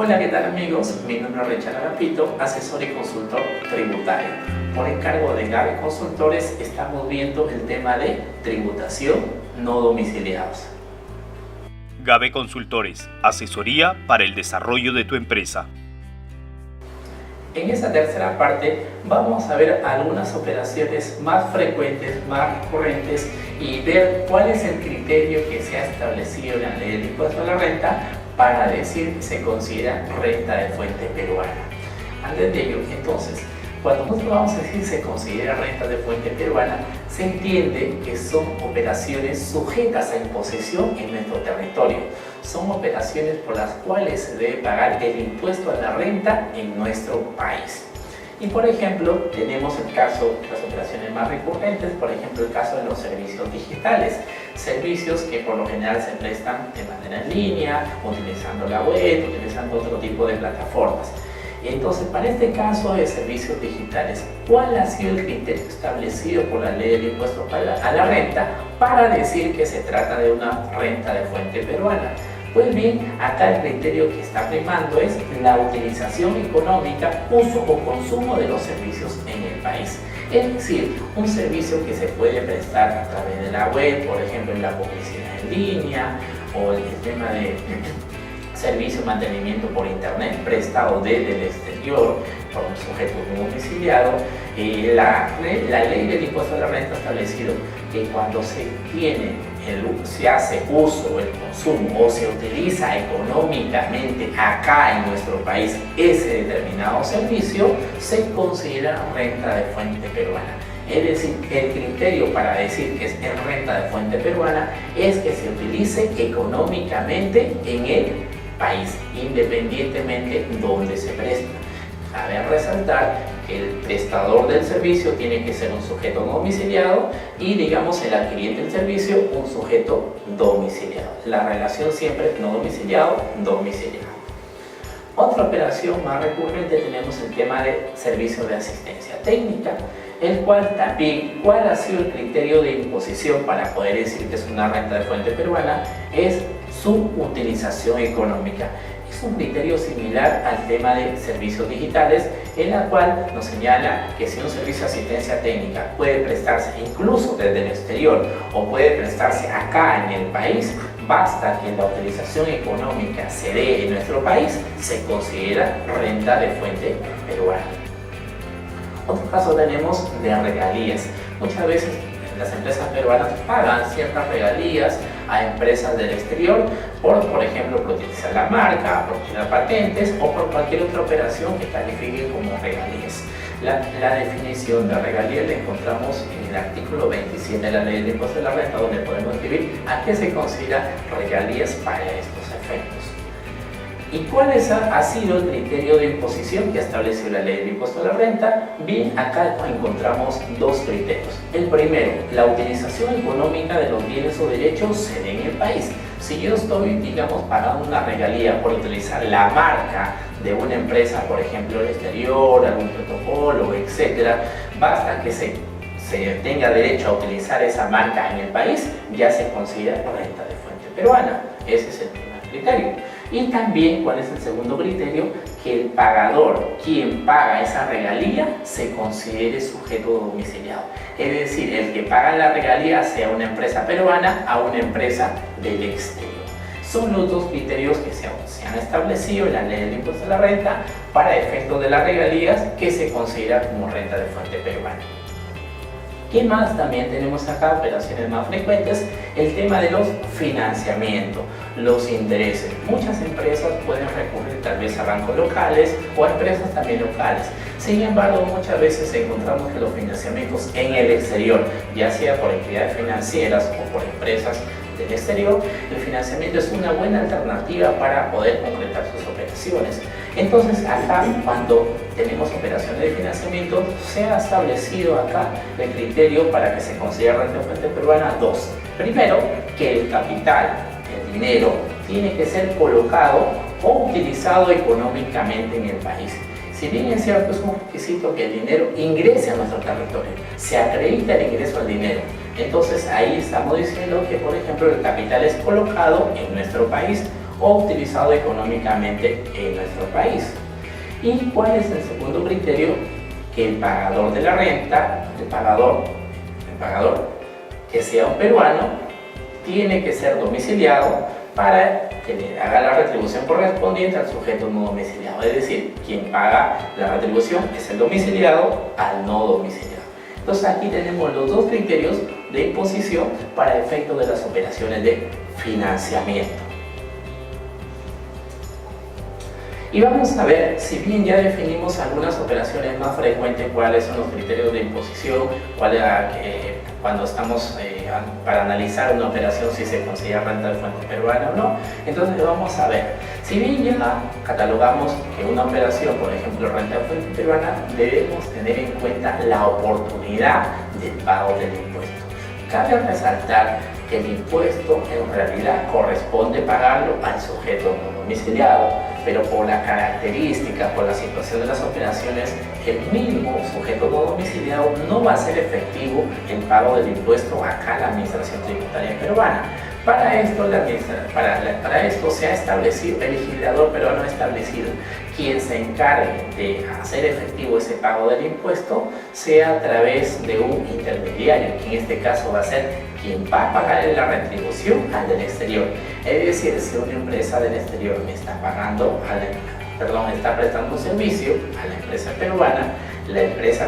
Hola, ¿qué tal amigos? Mi nombre es Richard Agapito, asesor y consultor tributario. Por encargo de Gabe Consultores estamos viendo el tema de tributación no domiciliados. Gabe Consultores, asesoría para el desarrollo de tu empresa. En esta tercera parte vamos a ver algunas operaciones más frecuentes, más recurrentes y ver cuál es el criterio que se ha establecido en la ley del impuesto a la renta para decir que se considera renta de fuente peruana. Antes de ello, entonces, cuando nosotros vamos a decir se considera renta de fuente peruana, se entiende que son operaciones sujetas a imposición en nuestro territorio. Son operaciones por las cuales se debe pagar el impuesto a la renta en nuestro país. Y por ejemplo, tenemos el caso, las operaciones más recurrentes, por ejemplo el caso de los servicios digitales, servicios que por lo general se prestan de manera en línea, utilizando la web, utilizando otro tipo de plataformas. Entonces, para este caso de servicios digitales, ¿cuál ha sido el criterio establecido por la ley del impuesto a la renta para decir que se trata de una renta de fuente peruana? Pues bien, acá el criterio que está primando es la utilización económica, uso o consumo de los servicios en el país. Es decir, un servicio que se puede prestar a través de la web, por ejemplo, en la publicidad en línea o el tema de servicio de mantenimiento por internet prestado desde el exterior por un sujeto no domiciliado. La ley del impuesto a la renta ha establecido que cuando se hace uso, el consumo o se utiliza económicamente acá en nuestro país ese determinado servicio, se considera renta de fuente peruana. Es decir, el criterio para decir que es renta de fuente peruana es que se utilice económicamente en el país, independientemente donde se presta. Cabe resaltar que el prestador del servicio tiene que ser un sujeto no domiciliado y, digamos, el adquiriente del servicio un sujeto domiciliado. La relación siempre no domiciliado. Otra operación más recurrente tenemos el tema de servicio de asistencia técnica, el cual también, ¿cuál ha sido el criterio de imposición para poder decir que es una renta de fuente peruana? Es su utilización económica. Es un criterio similar al tema de servicios digitales, en la cual nos señala que si un servicio de asistencia técnica puede prestarse incluso desde el exterior o puede prestarse acá en el país, basta que la utilización económica se dé en nuestro país, se considera renta de fuente peruana. Otro caso tenemos de regalías. Muchas veces las empresas peruanas pagan ciertas regalías a empresas del exterior por ejemplo, por utilizar la marca, por utilizar patentes o por cualquier otra operación que califique como regalías. La definición de regalías la encontramos en el artículo 27 de la ley del impuesto a la renta, donde podemos escribir a qué se considera regalías para estos efectos. ¿Y cuál ha sido el criterio de imposición que estableció la ley del impuesto a la renta? Bien, acá encontramos dos criterios. El primero, la utilización económica de los bienes o derechos se dé en el país. Si yo estoy, digamos, pagando una regalía por utilizar la marca de una empresa, por ejemplo, el exterior, algún protocolo, etc., basta que se tenga derecho a utilizar esa marca en el país, ya se considera renta de fuente peruana. Ese es el primer criterio. Y también, ¿cuál es el segundo criterio? Que el pagador, quien paga esa regalía, se considere sujeto domiciliado. Es decir, el que paga la regalía sea una empresa peruana a una empresa del exterior. Son los dos criterios que se han establecido en la ley del impuesto a la renta para efectos de las regalías que se considera como renta de fuente peruana. ¿Qué más también tenemos acá? Operaciones más frecuentes, el tema de los financiamientos, los intereses. Muchas empresas pueden recurrir tal vez a bancos locales o a empresas también locales. Sin embargo, muchas veces encontramos que los financiamientos en el exterior, ya sea por entidades financieras o por empresas del exterior, el financiamiento es una buena alternativa para poder concretar sus operaciones. Entonces, acá, cuando tenemos operaciones de financiamiento, se ha establecido acá el criterio para que se considere renta de fuente peruana dos. Primero, que el capital, el dinero, tiene que ser colocado o utilizado económicamente en el país. Si bien es cierto, es un requisito que el dinero ingrese a nuestro territorio, se acredita el ingreso al dinero. Entonces ahí estamos diciendo que, por ejemplo, el capital es colocado en nuestro país o utilizado económicamente en nuestro país. ¿Y cuál es el segundo criterio? Que el pagador de la renta, el pagador que sea un peruano, tiene que ser domiciliado para que le haga la retribución correspondiente al sujeto no domiciliado. Es decir, quien paga la retribución es el domiciliado al no domiciliado. Entonces aquí tenemos los dos criterios de imposición para efecto de las operaciones de financiamiento. Y vamos a ver, si bien ya definimos algunas operaciones más frecuentes, cuáles son los criterios de imposición, cuando estamos para analizar una operación si se considera renta de fuente peruana o no. Entonces vamos a ver, si bien ya catalogamos que una operación, por ejemplo, renta de fuente peruana, debemos tener en cuenta la oportunidad del pago del impuesto. Cabe resaltar que el impuesto en realidad corresponde pagarlo al sujeto no domiciliado, pero por la característica, por la situación de las operaciones, el mismo sujeto no domiciliado no va a ser efectivo el pago del impuesto acá en la Administración Tributaria Peruana. Para esto se ha establecido, el legislador peruano ha establecido quien se encargue de hacer efectivo ese pago del impuesto sea a través de un intermediario, que en este caso va a ser quien va a pagar la retribución al del exterior. Es decir, si una empresa del exterior me está está prestando un servicio a la empresa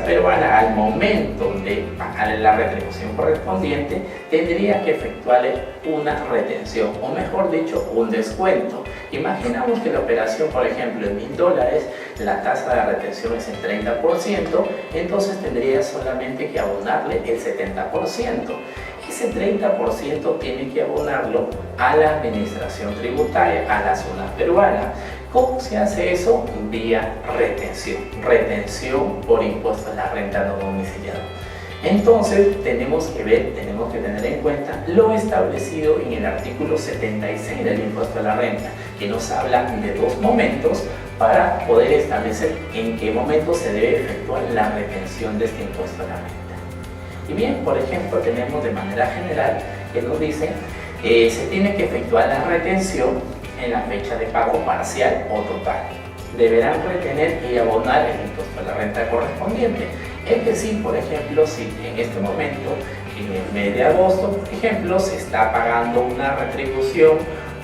peruana al momento de pagarle la retribución correspondiente tendría que efectuarle una retención, o mejor dicho, un descuento. Imaginamos que la operación, por ejemplo, en $1000, la tasa de retención es el 30%, entonces tendría solamente que abonarle el 70%. Ese 30% tiene que abonarlo a la Administración Tributaria, a la zona peruana. ¿Cómo se hace eso? Vía retención por impuesto a la renta no domiciliada. Entonces tenemos que tener en cuenta lo establecido en el artículo 76 del impuesto a la renta, que nos habla de dos momentos para poder establecer en qué momento se debe efectuar la retención de este impuesto a la renta. Y bien, por ejemplo, tenemos de manera general que nos dice se tiene que efectuar la retención en la fecha de pago parcial o total. Deberán retener y abonar el impuesto a la renta correspondiente. Es decir, por ejemplo, si en este momento, en el mes de agosto, por ejemplo, se está pagando una retribución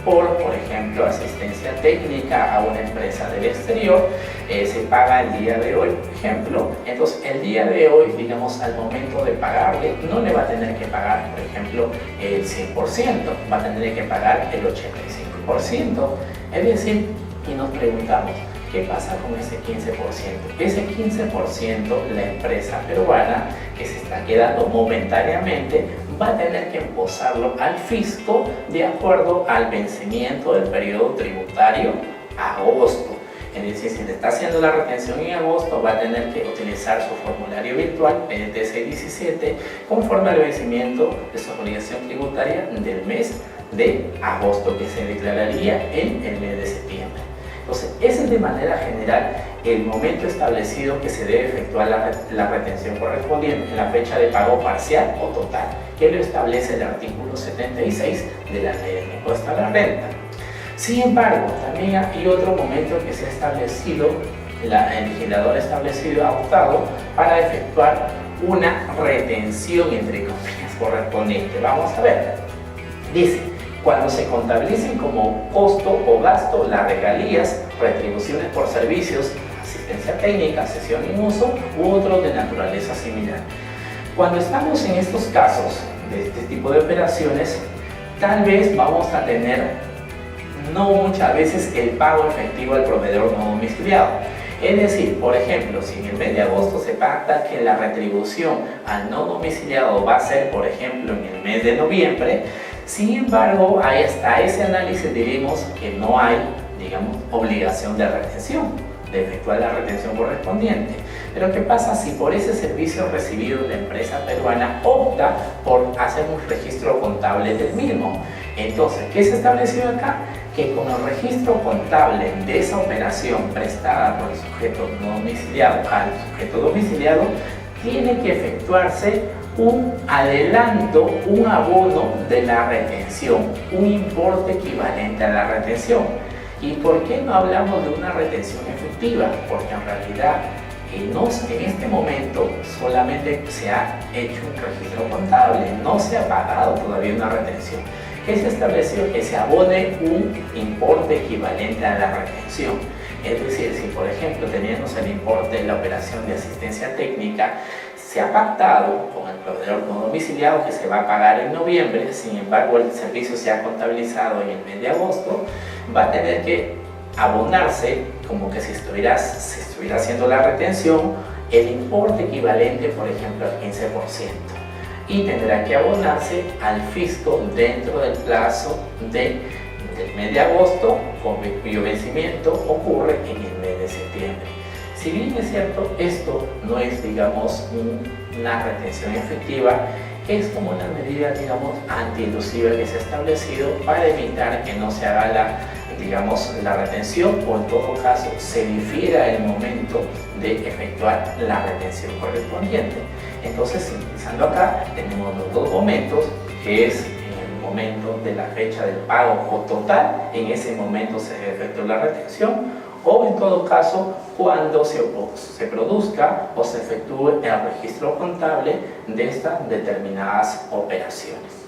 por ejemplo, asistencia técnica a una empresa del exterior, se paga el día de hoy, por ejemplo. Entonces, el día de hoy, digamos, al momento de pagarle, no le va a tener que pagar, por ejemplo, el 100%, va a tener que pagar el 85%. Es decir, y nos preguntamos, ¿qué pasa con ese 15%? Ese 15%, la empresa peruana que se está quedando momentáneamente va a tener que imposarlo al fisco de acuerdo al vencimiento del periodo tributario agosto. Es decir, si le está haciendo la retención en agosto, va a tener que utilizar su formulario virtual PDT 617 conforme al vencimiento de su obligación tributaria del mes de agosto, que se declararía en el mes de septiembre. Entonces, ese es de manera general el momento establecido que se debe efectuar la retención correspondiente en la fecha de pago parcial o total, que lo establece el artículo 76 de la Ley del Impuesto a la Renta. Sin embargo, también hay otro momento que se ha establecido, el legislador ha optado para efectuar una retención, entre comillas, correspondiente. Vamos a ver. Dice, cuando se contabilicen como costo o gasto las regalías, retribuciones por servicios, asistencia técnica, cesión en uso u otros de naturaleza similar. Cuando estamos en estos casos de este tipo de operaciones, tal vez vamos a tener no muchas veces el pago efectivo al proveedor no domiciliado. Es decir, por ejemplo, si en el mes de agosto se pacta que la retribución al no domiciliado va a ser, por ejemplo, en el mes de noviembre, sin embargo, hasta ese análisis diríamos que no hay, digamos, obligación de retención, de efectuar la retención correspondiente. Pero ¿qué pasa si por ese servicio recibido la empresa peruana opta por hacer un registro contable del mismo? Entonces, ¿qué se estableció acá? Que con el registro contable de esa operación prestada por el sujeto no domiciliado al sujeto domiciliado, tiene que efectuarse un adelanto, un abono de la retención, un importe equivalente a la retención. ¿Y por qué no hablamos de una retención efectiva? Porque en realidad en este momento solamente se ha hecho un registro contable, no se ha pagado todavía una retención. ¿Qué se estableció? Que se abone un importe equivalente a la retención. Es decir, si por ejemplo teníamos el importe de la operación de asistencia técnica, se ha pactado con el proveedor no domiciliado que se va a pagar en noviembre, sin embargo el servicio se ha contabilizado en el mes de agosto, va a tener que abonarse como que si estuviera haciendo la retención el importe equivalente, por ejemplo, al 15%, y tendrá que abonarse al fisco dentro del plazo del mes de agosto, cuyo vencimiento ocurre en el mes de septiembre. Si bien es cierto, esto no es, digamos, una retención efectiva, es como una medida, digamos, antielusiva que se ha establecido para evitar que no se haga la retención, o en todo caso se difiera el momento de efectuar la retención correspondiente. Entonces, sintetizando acá, tenemos los dos momentos, que es en el momento de la fecha del pago o total, en ese momento se efectúa la retención, o en todo caso cuando se produzca o se efectúe el registro contable de estas determinadas operaciones.